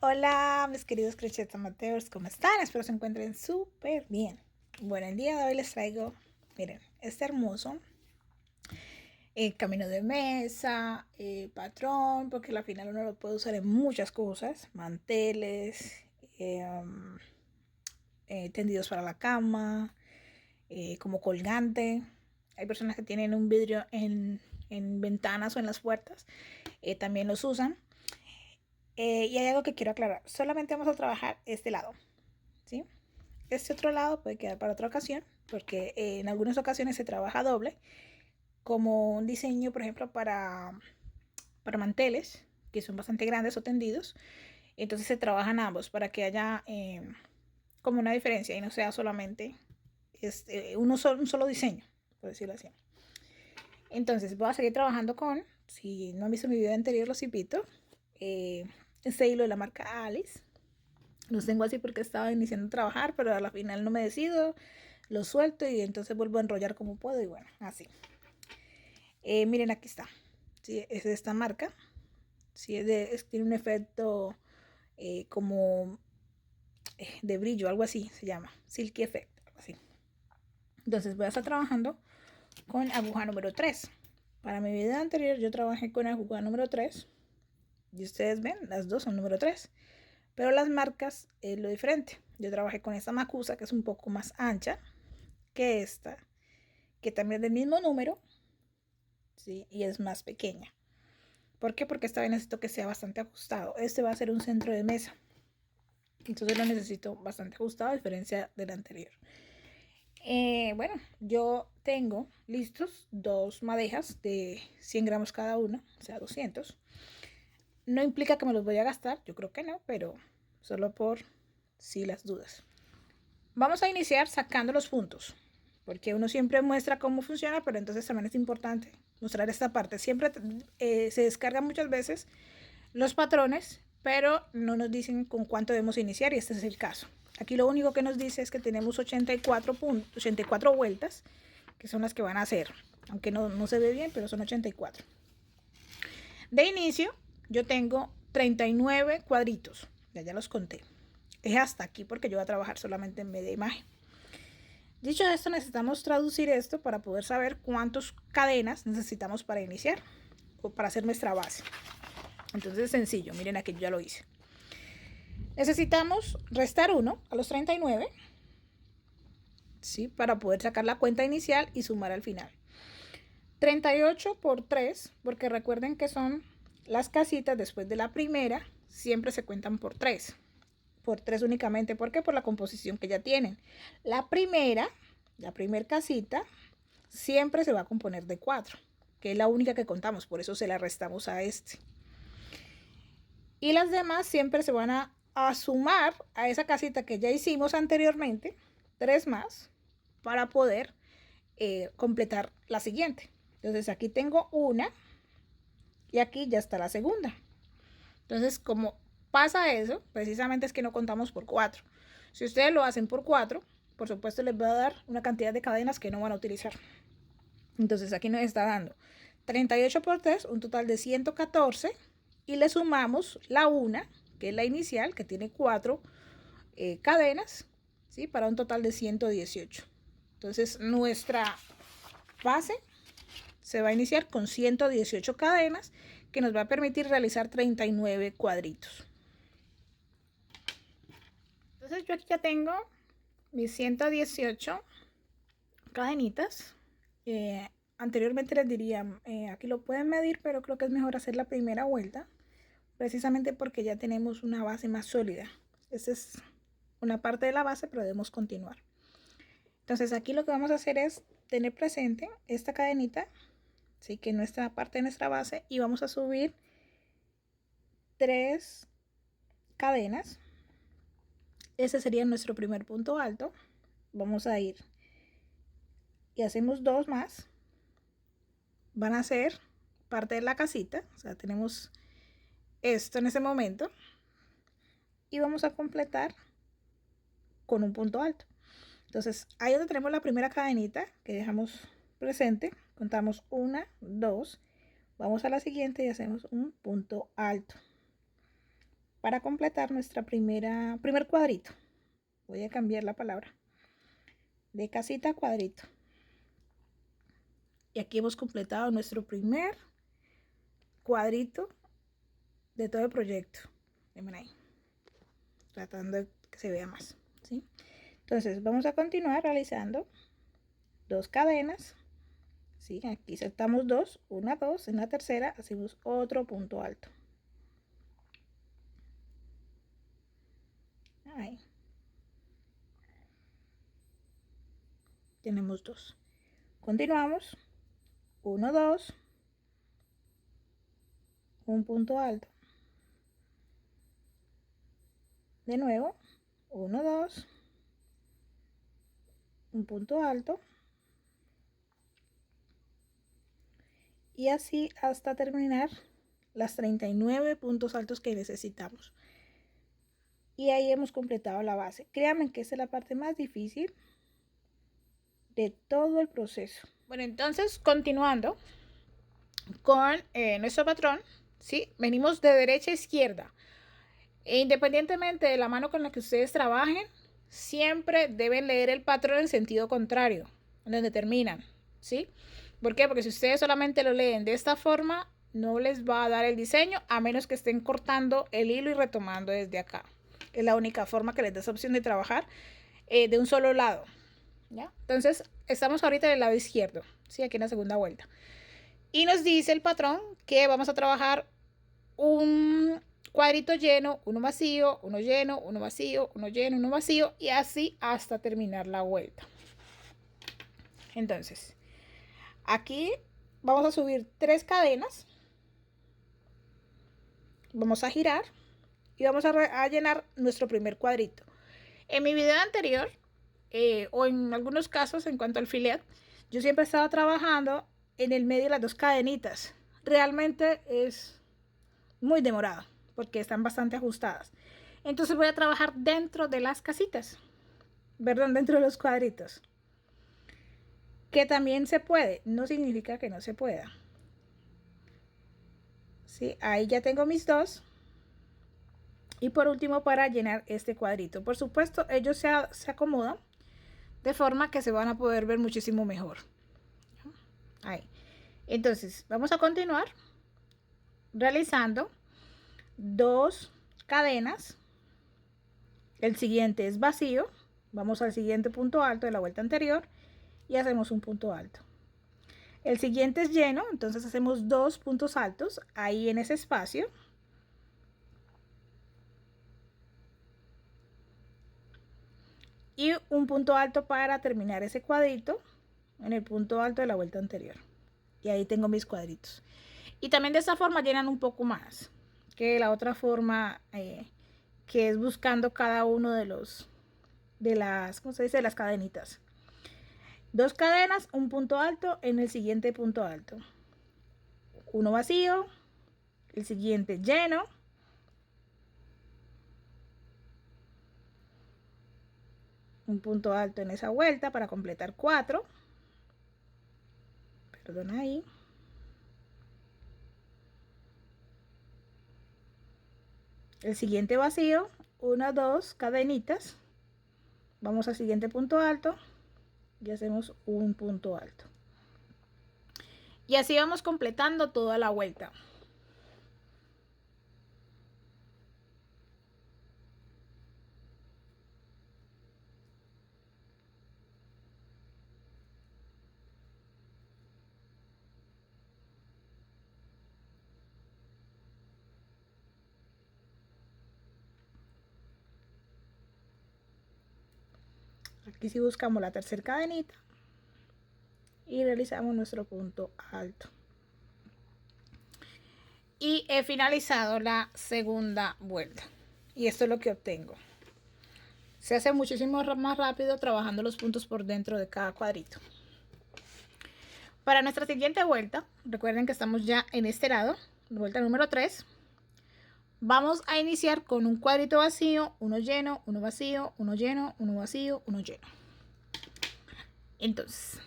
Hola, mis queridos crochets amateurs, ¿cómo están? Espero se encuentren súper bien. Bueno, el día de hoy les traigo, miren, este hermoso camino de mesa, patrón, porque al final uno lo puede usar en muchas cosas, manteles, tendidos para la cama, como colgante. Hay personas que tienen un vidrio en ventanas o en las puertas, también los usan. Y hay algo que quiero aclarar, solamente vamos a trabajar este lado, ¿sí? Este otro lado puede quedar para otra ocasión, porque en algunas ocasiones se trabaja doble, como un diseño, por ejemplo, para manteles, que son bastante grandes o tendidos. Entonces se trabajan ambos para que haya como una diferencia y no sea solamente un solo diseño, por decirlo así. Entonces voy a seguir trabajando con, si no han visto mi video anterior, los invito, este hilo de la marca Alice. Los tengo así porque estaba iniciando a trabajar, pero a la final no me decido, los suelto y entonces vuelvo a enrollar como puedo y bueno, así. Miren, aquí está. ¿Sí? Es de esta marca. ¿Sí? Tiene un efecto como de brillo, algo así se llama. Silky Effect, algo así. Entonces voy a estar trabajando con aguja número 3. Para mi video anterior yo trabajé con aguja número 3. Y ustedes ven, las dos son número 3. Pero las marcas es lo diferente. Yo trabajé con esta Macusa, que es un poco más ancha que esta, que también es del mismo número, ¿sí? Y es más pequeña. ¿Por qué? Porque esta vez necesito que sea bastante ajustado. Este va a ser un centro de mesa. Entonces lo necesito bastante ajustado a diferencia del anterior. Bueno, yo tengo listos dos madejas de 100 gramos cada una, o sea 200. No implica que me los voy a gastar, yo creo que no, pero solo por si las dudas. Vamos a iniciar sacando los puntos, porque uno siempre muestra cómo funciona, pero entonces también es importante mostrar esta parte. Siempre se descargan muchas veces los patrones, pero no nos dicen con cuánto debemos iniciar y este es el caso. Aquí lo único que nos dice es que tenemos 84 vueltas, que son las que van a hacer, aunque no se ve bien, pero son 84. De inicio yo tengo 39 cuadritos, ya los conté. Es hasta aquí porque yo voy a trabajar solamente en media imagen. Dicho esto, necesitamos traducir esto para poder saber cuántas cadenas necesitamos para iniciar o para hacer nuestra base. Entonces es sencillo, miren aquí yo ya lo hice. Necesitamos restar 1 a los 39, ¿sí? Para poder sacar la cuenta inicial y sumar al final. 38 por 3, porque recuerden que son las casitas después de la primera, siempre se cuentan por 3. Por 3 únicamente, ¿por qué? Por la composición que ya tienen. La primera casita, siempre se va a componer de 4, que es la única que contamos, por eso se la restamos a este. Y las demás siempre se van a sumar a esa casita que ya hicimos anteriormente, 3 más, para poder completar la siguiente. Entonces aquí tengo una y aquí ya está la segunda. Entonces, como pasa eso, precisamente es que no contamos por 4. Si ustedes lo hacen por 4, por supuesto les va a dar una cantidad de cadenas que no van a utilizar. Entonces aquí nos está dando 38 por 3, un total de 114, y le sumamos la 1, que es la inicial, que tiene 4 cadenas, ¿sí? Para un total de 118. Entonces nuestra base se va a iniciar con 118 cadenas, que nos va a permitir realizar 39 cuadritos. Entonces yo aquí ya tengo mis 118 cadenitas. Anteriormente les diría, aquí lo pueden medir, pero creo que es mejor hacer la primera vuelta, precisamente porque ya tenemos una base más sólida. Esta es una parte de la base, pero debemos continuar. Entonces aquí lo que vamos a hacer es tener presente esta cadenita, ¿sí? Que nuestra parte de nuestra base, y vamos a subir 3 cadenas. Ese sería nuestro primer punto alto. Vamos a ir y hacemos 2 más. Van a ser parte de la casita, o sea, tenemos esto en ese momento, y vamos a completar con un punto alto. Entonces ahí donde tenemos la primera cadenita que dejamos presente, contamos 1, 2, vamos a la siguiente y hacemos un punto alto. para completar nuestra primer cuadrito. Voy a cambiar la palabra de casita a cuadrito. Y aquí hemos completado nuestro primer cuadrito de todo el proyecto. Miren ahí, tratando de que se vea más, ¿sí? Entonces vamos a continuar realizando 2 cadenas, ¿sí? Aquí saltamos 2, 1, 2, en la tercera hacemos otro punto alto. Ahí. Tenemos 2. Continuamos. 1, 2, un punto alto. De nuevo, 1, 2, un punto alto. Y así hasta terminar las 39 puntos altos que necesitamos. Y ahí hemos completado la base. Créanme que esta es la parte más difícil de todo el proceso. Bueno, entonces continuando con nuestro patrón, ¿sí? Venimos de derecha a izquierda. E independientemente de la mano con la que ustedes trabajen, siempre deben leer el patrón en sentido contrario, donde terminan, ¿sí? ¿Por qué? Porque si ustedes solamente lo leen de esta forma, no les va a dar el diseño, a menos que estén cortando el hilo y retomando desde acá. Es la única forma que les da esa opción de trabajar de un solo lado, ¿ya? Entonces, estamos ahorita del lado izquierdo, ¿sí? Aquí en la segunda vuelta. Y nos dice el patrón que vamos a trabajar un cuadrito lleno, uno vacío, uno lleno, uno vacío, uno lleno, uno vacío, y así hasta terminar la vuelta. Entonces, aquí vamos a subir 3 cadenas, vamos a girar y vamos a llenar nuestro primer cuadrito. En mi video anterior, o en algunos casos en cuanto al filet, yo siempre estaba trabajando en el medio de las 2 cadenitas. Realmente es muy demorado porque están bastante ajustadas. Entonces voy a trabajar dentro de las casitas, perdón, dentro de los cuadritos. Que también se puede, no significa que no se pueda. ¿Sí? Ahí ya tengo mis 2. Y por último, para llenar este cuadrito. Por supuesto, ellos se acomodan de forma que se van a poder ver muchísimo mejor. Ahí. Entonces, vamos a continuar realizando 2 cadenas. El siguiente es vacío. Vamos al siguiente punto alto de la vuelta anterior y hacemos un punto alto. El siguiente es lleno, entonces hacemos 2 puntos altos ahí en ese espacio. Y un punto alto para terminar ese cuadrito en el punto alto de la vuelta anterior. Y ahí tengo mis cuadritos. Y también de esta forma llenan un poco más que la otra forma, que es buscando cada uno de las, ¿cómo se dice? De las cadenitas. 2 cadenas, un punto alto en el siguiente punto alto. Uno vacío, el siguiente lleno. Un punto alto en esa vuelta para completar 4. Perdón ahí. El siguiente vacío, 1, 2 cadenitas. Vamos al siguiente punto alto y hacemos un punto alto. Y así vamos completando toda la vuelta. Aquí sí buscamos la tercera cadenita y realizamos nuestro punto alto. Y he finalizado la segunda vuelta. Y esto es lo que obtengo. Se hace muchísimo más rápido trabajando los puntos por dentro de cada cuadrito. Para nuestra siguiente vuelta, recuerden que estamos ya en este lado, vuelta número 3. Vamos a iniciar con un cuadrito vacío, uno lleno, uno vacío, uno lleno, uno vacío, uno lleno. Entonces,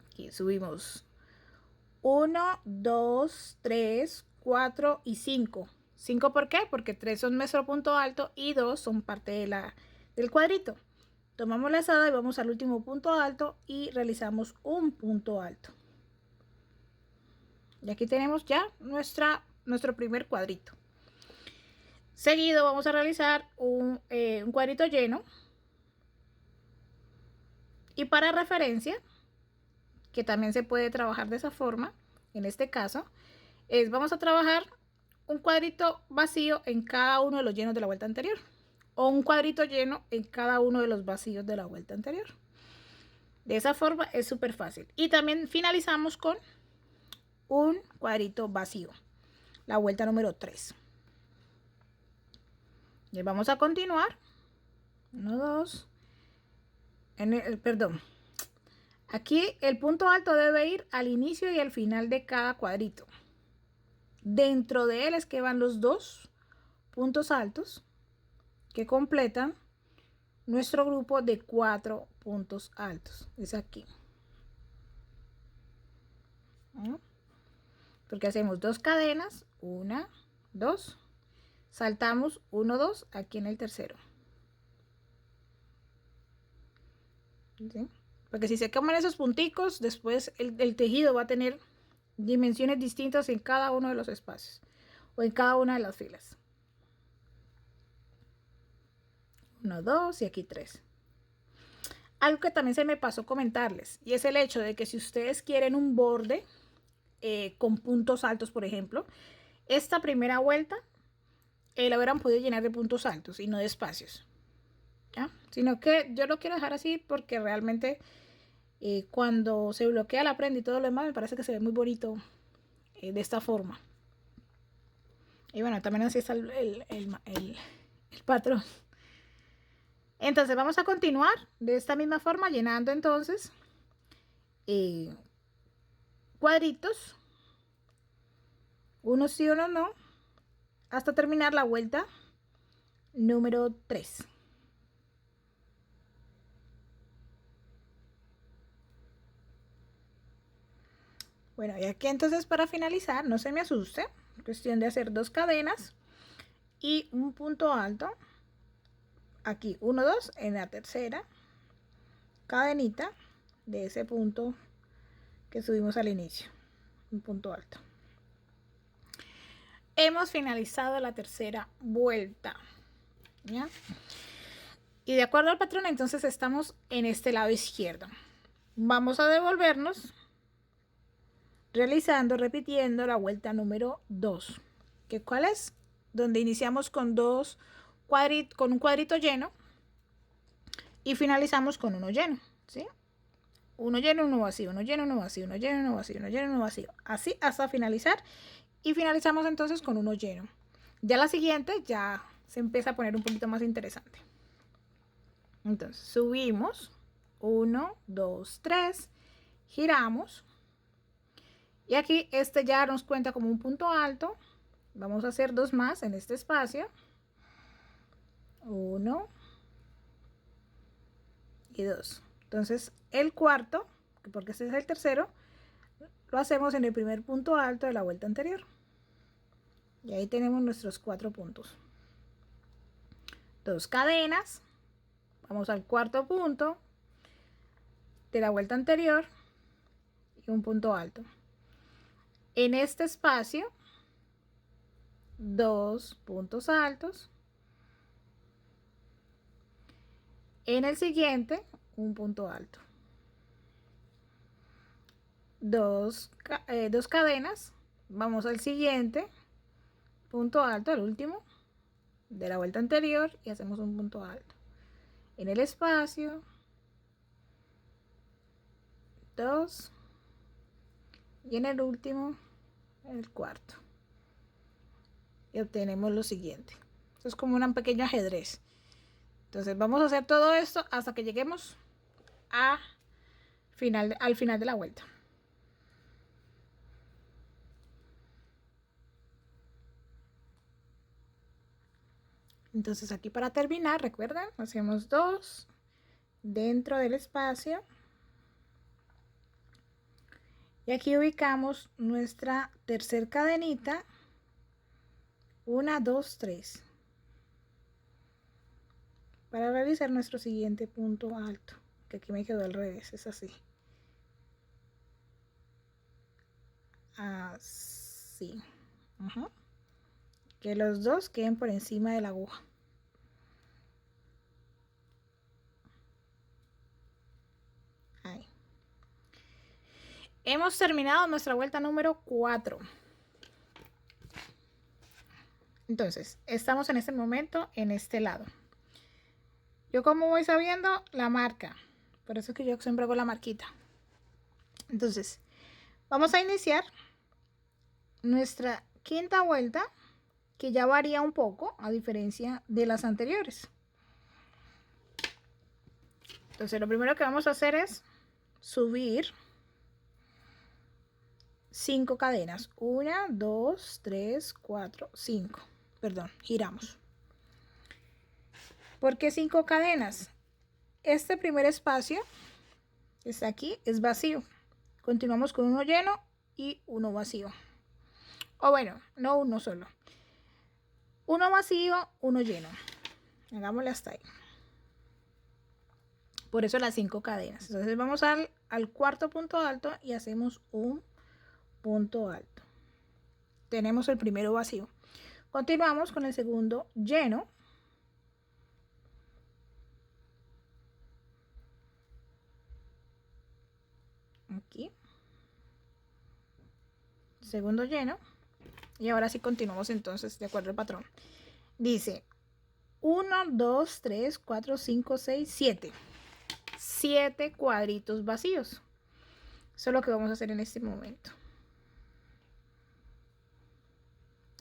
aquí subimos 1, 2, 3, 4 y 5. 5, ¿por qué? Porque 3 son nuestro punto alto y 2 son parte del cuadrito. Tomamos la lazada y vamos al último punto alto y realizamos un punto alto. Y aquí tenemos ya nuestro primer cuadrito. Seguido vamos a realizar un cuadrito lleno. Y para referencia, que también se puede trabajar de esa forma, en este caso, vamos a trabajar un cuadrito vacío en cada uno de los llenos de la vuelta anterior. O un cuadrito lleno en cada uno de los vacíos de la vuelta anterior. De esa forma es súper fácil. Y también finalizamos con un cuadrito vacío. La vuelta número 3. Y vamos a continuar. 1, 2. Perdón. Aquí el punto alto debe ir al inicio y al final de cada cuadrito. Dentro de él es que van los 2 puntos altos que completan nuestro grupo de 4 puntos altos. Es aquí. Porque hacemos 2 cadenas, 1, 2, saltamos 1, 2 aquí en el tercero. ¿Sí? Porque si se comen esos punticos, después el tejido va a tener dimensiones distintas en cada uno de los espacios o en cada una de las filas. 1, 2 y aquí 3. Algo que también se me pasó comentarles, y es el hecho de que si ustedes quieren un borde con puntos altos, por ejemplo, esta primera vuelta la hubieran podido llenar de puntos altos y no de espacios, ¿ya? Sino que yo lo quiero dejar así porque realmente cuando se bloquea la prenda y todo lo demás, me parece que se ve muy bonito de esta forma. Y bueno, también así está el patrón. Entonces vamos a continuar de esta misma forma, llenando entonces cuadritos, uno sí, uno no, hasta terminar la vuelta número 3. Bueno, y aquí entonces para finalizar, no se me asuste, cuestión de hacer 2 cadenas y un punto alto. Aquí 1, 2 en la tercera cadenita de ese punto que subimos al inicio, un punto alto. Hemos finalizado la tercera vuelta, ¿ya? Y de acuerdo al patrón, entonces estamos en este lado izquierdo. Vamos a devolvernos realizando, repitiendo la vuelta número 2. ¿Que cuál es? Donde iniciamos con un cuadrito lleno y finalizamos con uno lleno, ¿sí? Uno lleno, uno vacío, uno lleno, uno vacío, uno lleno, uno vacío, uno lleno, uno vacío. Así hasta finalizar. Y finalizamos entonces con uno lleno. Ya la siguiente ya se empieza a poner un poquito más interesante. Entonces subimos 1, 2, 3, giramos y aquí este ya nos cuenta como un punto alto. Vamos a hacer 2 más en este espacio, 1 y 2. Entonces el cuarto, porque este es el tercero, lo hacemos en el primer punto alto de la vuelta anterior. Y ahí tenemos nuestros 4 puntos. 2 cadenas, vamos al cuarto punto de la vuelta anterior y un punto alto. En este espacio, 2 puntos altos. En el siguiente, un punto alto. 2 cadenas, vamos al siguiente punto alto, al último de la vuelta anterior, y hacemos un punto alto. En el espacio, 2 y en el último, el cuarto. Y obtenemos lo siguiente. Esto es como un pequeño ajedrez. Entonces vamos a hacer todo esto hasta que lleguemos al final de la vuelta. Entonces aquí para terminar, recuerden, hacemos 2 dentro del espacio. Y aquí ubicamos nuestra tercer cadenita 1, 2, 3. Para realizar nuestro siguiente punto alto, que aquí me quedó al revés, es así. Así. Que los dos queden por encima de la aguja. Ahí. Hemos terminado nuestra vuelta número 4. Entonces, estamos en este momento en este lado. Yo como voy sabiendo la marca, por eso es que yo siempre hago la marquita. Entonces, vamos a iniciar nuestra quinta vuelta, que ya varía un poco a diferencia de las anteriores. Entonces, lo primero que vamos a hacer es subir 5 cadenas. 1, 2, 3, 4, 5. Perdón, giramos. ¿Por qué 5 cadenas? Este primer espacio que está aquí es vacío. Continuamos con uno lleno y uno vacío. O bueno, no uno solo. Uno vacío, uno lleno. Hagámosle hasta ahí. Por eso las 5 cadenas. Entonces vamos al cuarto punto alto y hacemos un punto alto. Tenemos el primero vacío. Continuamos con el segundo lleno. Aquí. Segundo lleno. Y ahora sí continuamos entonces de acuerdo al patrón. Dice 1, 2, 3, 4, 5, 6, 7. 7 cuadritos vacíos. Eso es lo que vamos a hacer en este momento.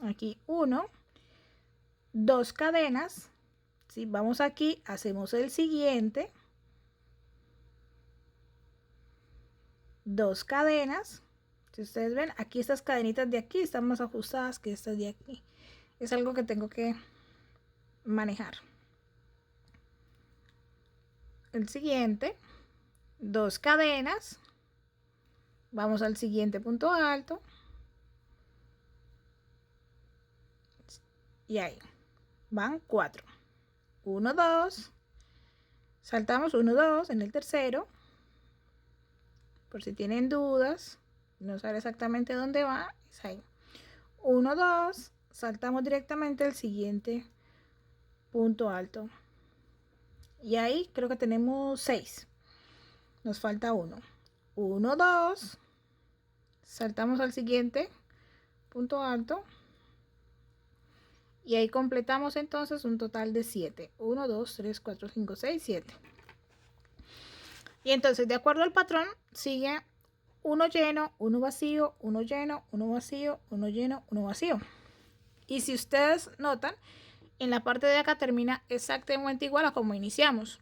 Aquí 1, 2 cadenas. Si vamos aquí, hacemos el siguiente. 2 cadenas. Si ustedes ven, aquí estas cadenitas de aquí están más ajustadas que estas de aquí. Es algo que tengo que manejar. El siguiente, 2 cadenas. Vamos al siguiente punto alto. Y ahí van 4. 1, 2. Saltamos 1, 2 en el tercero. Por si tienen dudas, no saben exactamente dónde va, es ahí. 1, 2. Saltamos directamente al siguiente punto alto. Y ahí creo que tenemos 6. Nos falta 1. 1, 2. Saltamos al siguiente punto alto. Y ahí completamos entonces un total de 7. 1, 2, 3, 4, 5, 6, 7. Y entonces, de acuerdo al patrón, sigue uno lleno, uno vacío, uno lleno, uno vacío, uno lleno, uno vacío. Y si ustedes notan, en la parte de acá termina exactamente igual a como iniciamos.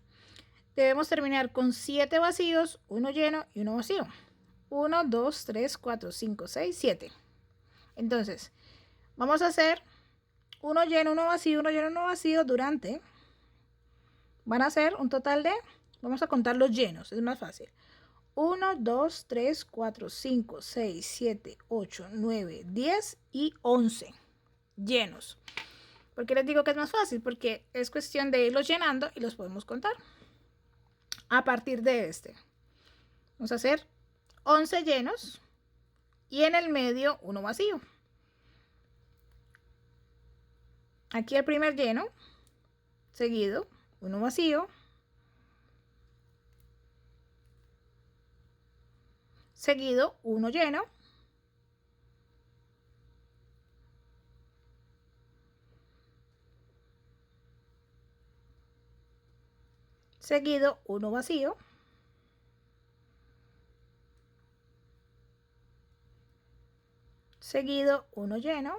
Debemos terminar con 7 vacíos, uno lleno y uno vacío. 1, 2, 3, 4, 5, 6, 7. Entonces, vamos a hacer uno lleno, uno vacío, uno lleno, uno vacío durante. Van a ser un total de, vamos a contar los llenos, es más fácil. 1, 2, 3, 4, 5, 6, 7, 8, 9, 10 y 11 llenos. ¿Por qué les digo que es más fácil? Porque es cuestión de irlos llenando y los podemos contar. A partir de este, vamos a hacer 11 llenos y en el medio uno vacío. Aquí el primer lleno, seguido uno vacío, seguido uno lleno, seguido uno vacío, seguido uno lleno,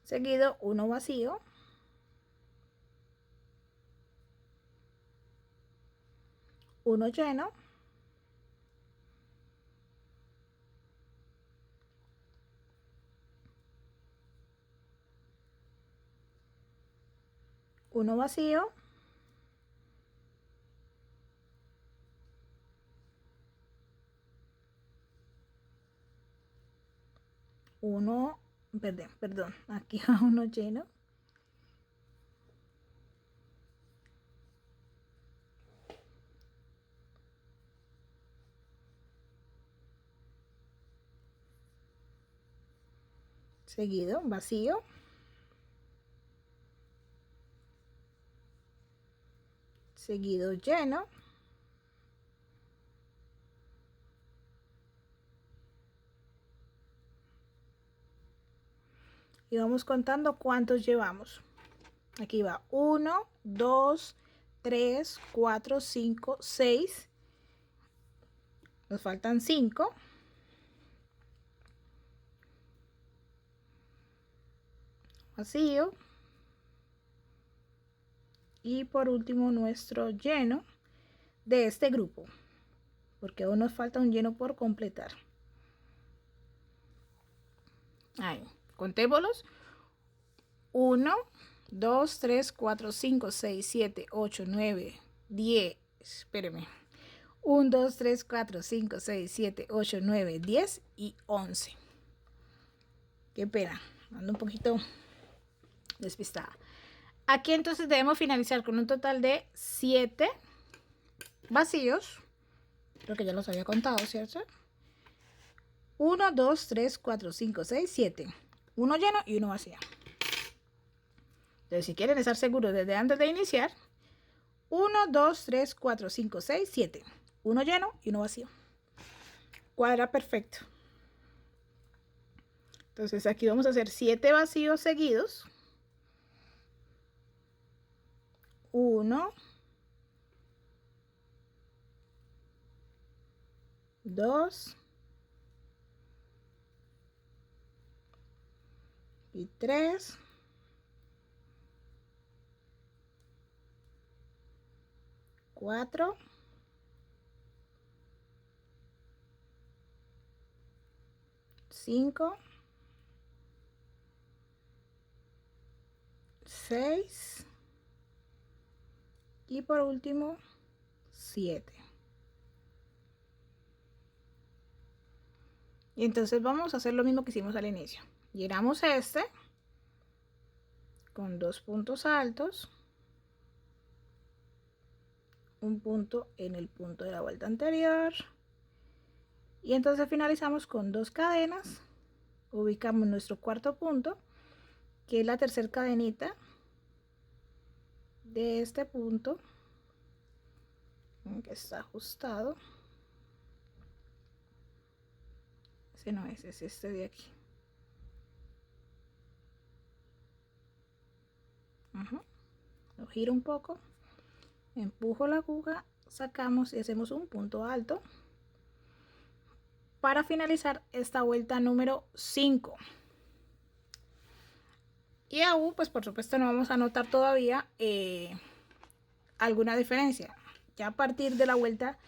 seguido uno vacío, uno lleno, uno vacío, uno, perdón, aquí va uno lleno. Seguido, vacío. Seguido, lleno. Y vamos contando cuántos llevamos. Aquí va 1, 2, 3, 4, 5, 6. Nos faltan 5. Vacío. Y por último nuestro lleno de este grupo, porque aún nos falta un lleno por completar. Ahí, contémoslos. 1, 2, 3, 4, 5, 6, 7, 8, 9, 10. Espéreme. 1, 2, 3, 4, 5, 6, 7, 8, 9, 10 y 11. Qué pena, ando un poquito despistada. Aquí entonces debemos finalizar con un total de 7 vacíos. Creo que ya los había contado, ¿cierto? 1, 2, 3, 4, 5, 6, 7. Uno lleno y uno vacío. Entonces, si quieren estar seguros desde antes de iniciar, 1, 2, 3, 4, 5, 6, 7. Uno lleno y uno vacío. Cuadra perfecto. Entonces, aquí vamos a hacer 7 vacíos seguidos. 1, 2 y 3. 4, 5, 6 y por último 7. Y entonces vamos a hacer lo mismo que hicimos al inicio. Llenamos este con 2 puntos altos, un punto en el punto de la vuelta anterior, y entonces finalizamos con 2 cadenas. Ubicamos nuestro cuarto punto, que es la tercera cadenita de este punto, que está ajustado. Ese no es este de aquí. Lo giro un poco, empujo la aguja, sacamos y hacemos un punto alto para finalizar esta vuelta número 5. Y aún, pues por supuesto no vamos a notar todavía alguna diferencia. Ya a partir de la vuelta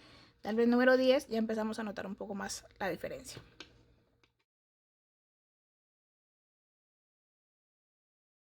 tal vez número 10 ya empezamos a notar un poco más la diferencia.